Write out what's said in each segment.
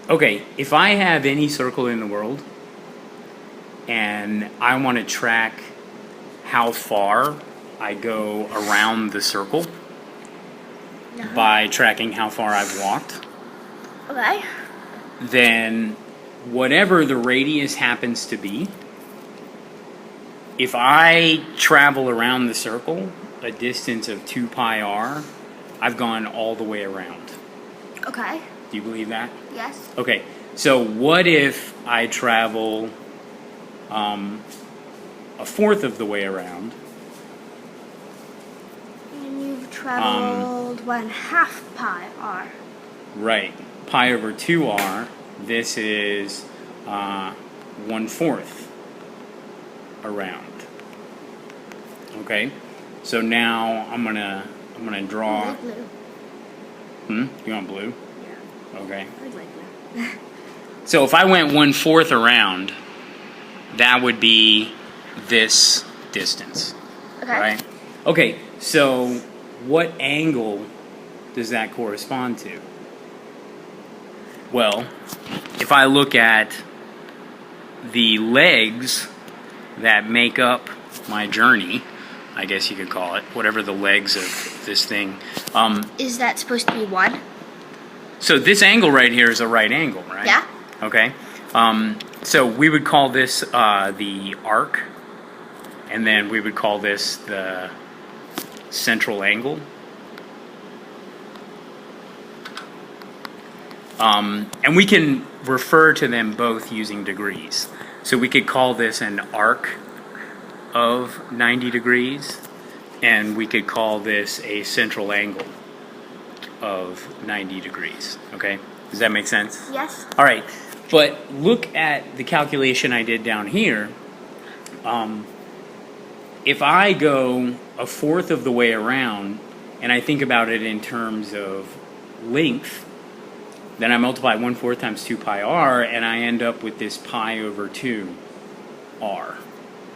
Okay, if I have any circle in the world and I want to track how far I go around the circle by tracking how far I've walked, Okay. then whatever the radius happens to be, if I travel around the circle a distance of 2 pi r, I've gone all the way around. Okay. Do you believe that? Yes. Okay, so what if I travel a fourth of the way around? And you've traveled 1/2 pi r. Right, pi over 2r. This is 1/4 around. Okay, so now I'm gonna draw. I like blue. You want blue? Yeah. Okay. I like blue. So if I went 1/4 around, that would be this distance. Okay. Right? Okay, so what angle does that correspond to? Well, if I look at the legs that make up my journey, I guess you could call it, whatever the legs of this thing. Is that supposed to be 1? So this angle right here is a right angle, right? Yeah. Okay. So we would call this the arc, and then we would call this the central angle. And we can refer to them both using degrees. So we could call this an arc of 90 degrees, and we could call this a central angle of 90 degrees. Okay? Does that make sense? Yes. All right. But look at the calculation I did down here. If I go a fourth of the way around, and I think about it in terms of length, then I multiply 1/4 times 2 pi r, and I end up with this pi over 2 r.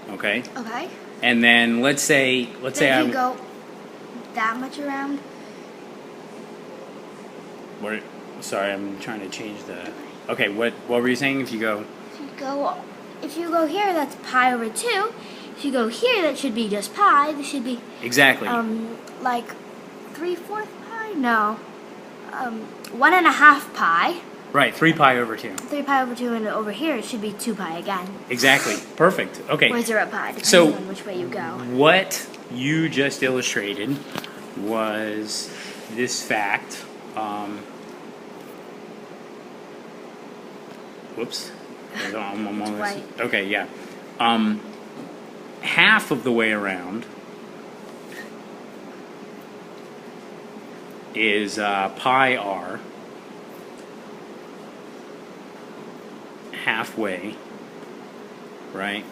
Okay? Okay. And then let's say If you go that much around. Sorry, I'm trying to change the. Okay, what were you saying? If you go here, that's pi over 2. If you go here, that should be just pi. This should be exactly like 3/4 pi. No, 1.5 pi. right, 3 pi over 2. 3 pi over 2, and over here it should be 2 pi again. Exactly, perfect. Okay. Or 0 pi, depending So on which way you go. what you just illustrated was this fact. Whoops. I'm almost, white. okay, yeah. Half of the way around is pi r. Halfway, right?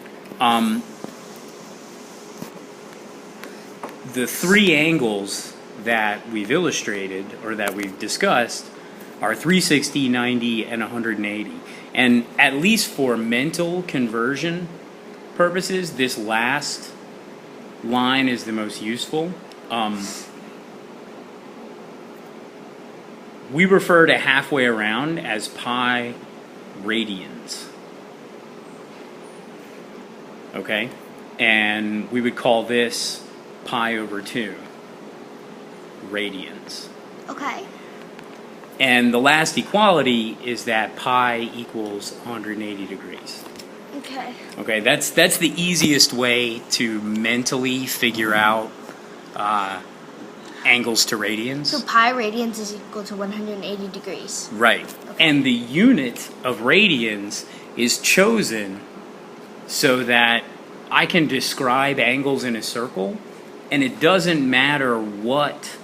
The three angles that we've illustrated or that we've discussed are 360, 90, and 180. And at least for mental conversion purposes, this last line is the most useful. We refer to halfway around as pi radians. Okay? And we would call this pi over 2 radians. Okay. And the last equality is that pi equals 180 degrees. Okay. Okay, that's the easiest way to mentally figure out angles to radians. So pi radians is equal to 180 degrees. Right. Okay. And the unit of radians is chosen so that I can describe angles in a circle, and it doesn't matter what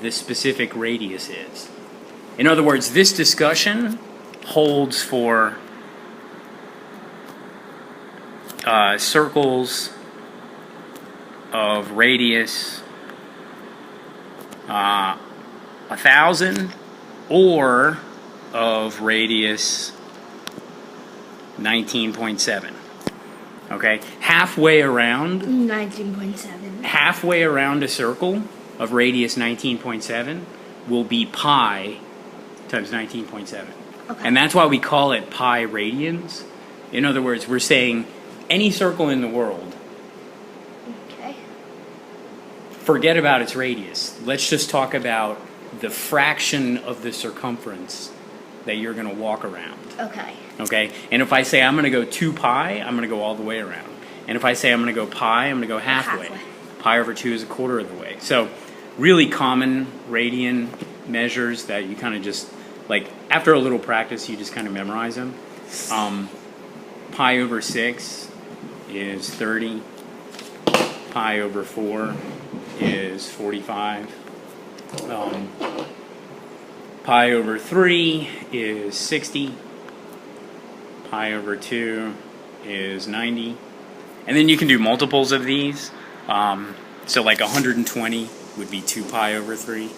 the specific radius is. In other words, this discussion holds for circles of radius 1,000 or of radius 19.7. Okay, halfway around 19.7. halfway around a circle of radius 19.7 will be pi times 19.7. Okay. And that's why we call it pi radians. In other words, we're saying any circle in the world, Okay. forget about its radius. Let's just talk about the fraction of the circumference that you're going to walk around. Okay. Okay? And if I say I'm going to go 2 pi, I'm going to go all the way around. And if I say I'm going to go pi, I'm going to go halfway. Pi over 2 is a quarter of the way. So really common radian measures that you kind of just, like, after a little practice, you just kind of memorize them. Pi over 6 is 30. Pi over 4 is 45. Pi over 3 is 60. Pi over 2 is 90. And then you can do multiples of these. So like 120 would be 2 pi over 3.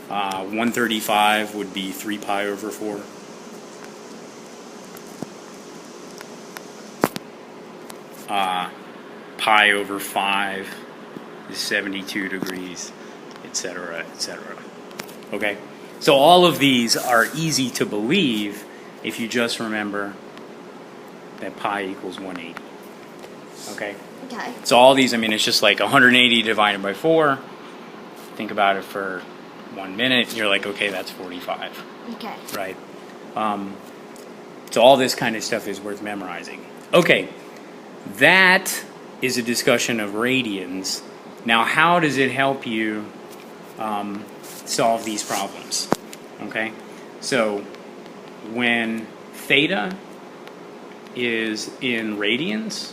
135 would be 3 pi over 4. Pi over 5 is 72 degrees, etc., etc. Okay? So all of these are easy to believe if you just remember that pi equals 180. Okay? Okay. So all these, I mean, it's just like 180 divided by 4. Think about it for 1 minute. You're like, okay, that's 45. Okay. Right? So all this kind of stuff is worth memorizing. Okay. That is a discussion of radians. Now, how does it help you solve these problems? Okay? So when theta is in radians,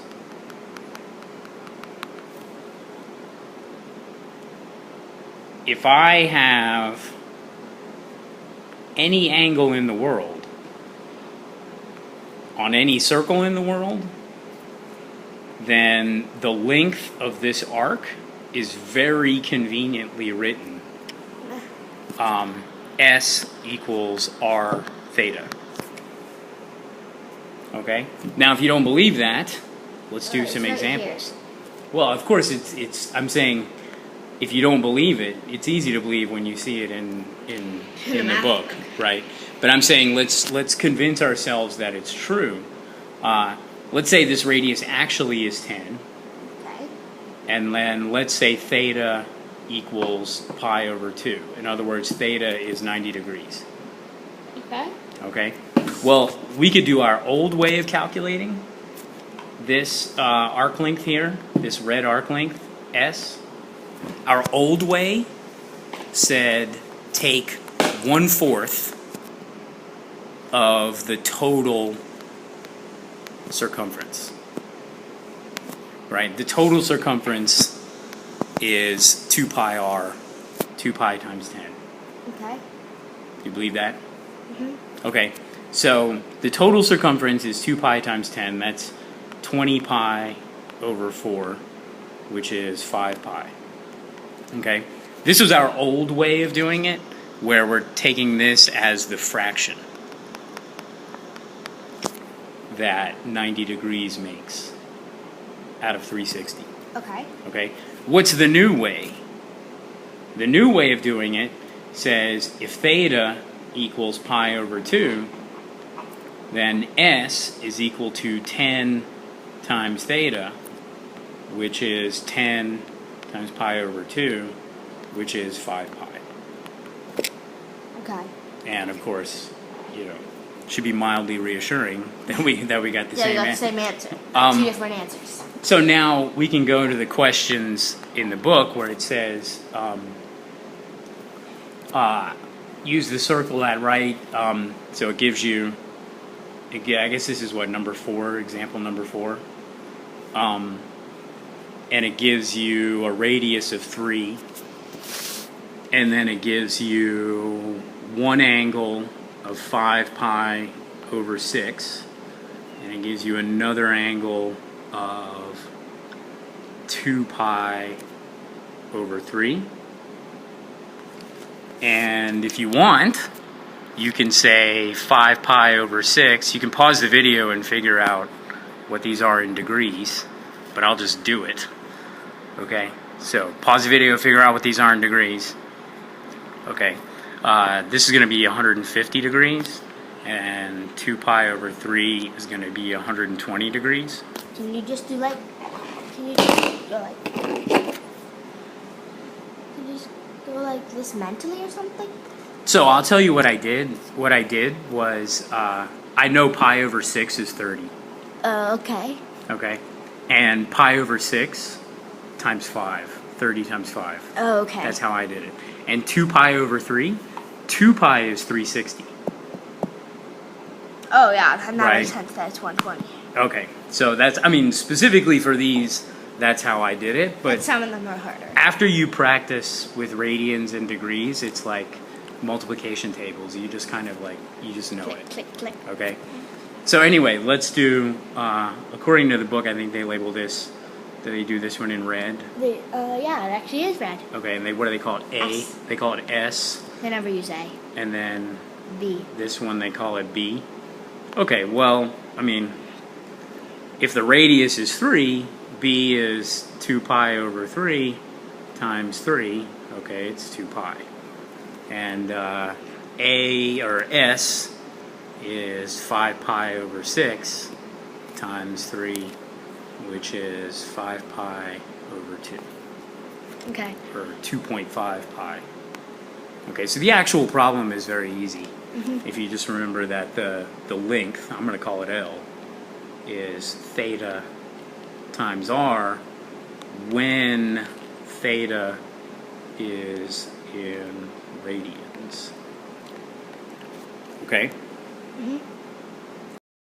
if I have any angle in the world on any circle in the world, then the length of this arc is very conveniently written. S equals r theta. Okay? Now, if you don't believe that, let's do some examples. Well, of course, I'm saying, if you don't believe it, it's easy to believe when you see it in the book, right? But I'm saying let's convince ourselves that it's true. Let's say this radius actually is 10. Okay. And then let's say theta equals pi over 2. In other words, theta is 90 degrees. Okay. Okay? Well, we could do our old way of calculating this arc length here, this red arc length, S. Our old way said take 1/4 of the total circumference. Right? The total circumference is 2 pi r, 2 pi times 10. Okay. Do you believe that? Mm-hmm. Okay. So the total circumference is 2 pi times 10. That's 20 pi over 4, which is 5 pi. Okay? This was our old way of doing it, where we're taking this as the fraction that 90 degrees makes out of 360. Okay. Okay? What's the new way? The new way of doing it says if theta equals pi over 2, then S is equal to 10 times theta, which is 10 times pi over 2, which is 5 pi. Okay. And of course, you know, should be mildly reassuring that we got the Yeah, same we got the answer. same answer. Two different answers. So now we can go to the questions in the book where it says use the circle at right. So it gives you, I guess this is what, number 4, example number 4. And it gives you a radius of 3. And then it gives you one angle of 5 pi over 6. And it gives you another angle of 2 pi over 3. And if you want, you can say 5 pi over 6. You can pause the video and figure out what these are in degrees, but I'll just do it. Okay, so pause the video, figure out what these are in degrees. Okay, This is going to be 150 degrees, and 2 pi over 3 is going to be 120 degrees. Can you just do like, can you just go like, can you just go like this mentally or something? So I'll tell you what I did. What I did was, I know pi over 6 is 30. Okay. Okay? And pi over 6 times 5. 30 times 5. Oh, okay. That's how I did it. And 2 pi over 3, 2 pi is 360. Oh, yeah, and that Right. makes sense. That's 120. Okay, so that's, I mean, specifically for these, that's how I did it. But Some of them are harder. after you practice with radians and degrees, it's like multiplication tables. You just kind of like, you just know Click, it. click, click. Okay? So anyway, let's do, according to the book, I think they label this, they do this one in red. Yeah, it actually is red. Okay, and what do they call it? A. S. They call it S. They never use A. And then B. this one they call it B. Okay, well, I mean, if the radius is 3, B is 2 pi over 3 times 3. Okay, it's 2 pi. And A, or S, is 5 pi over 6 times 3, which is 5 pi over 2. Okay. Or 2.5 pi. Okay, so the actual problem is very easy. If you just remember that the length, I'm going to call it L, is theta times R when theta is in radians. Okay? Mm-hmm.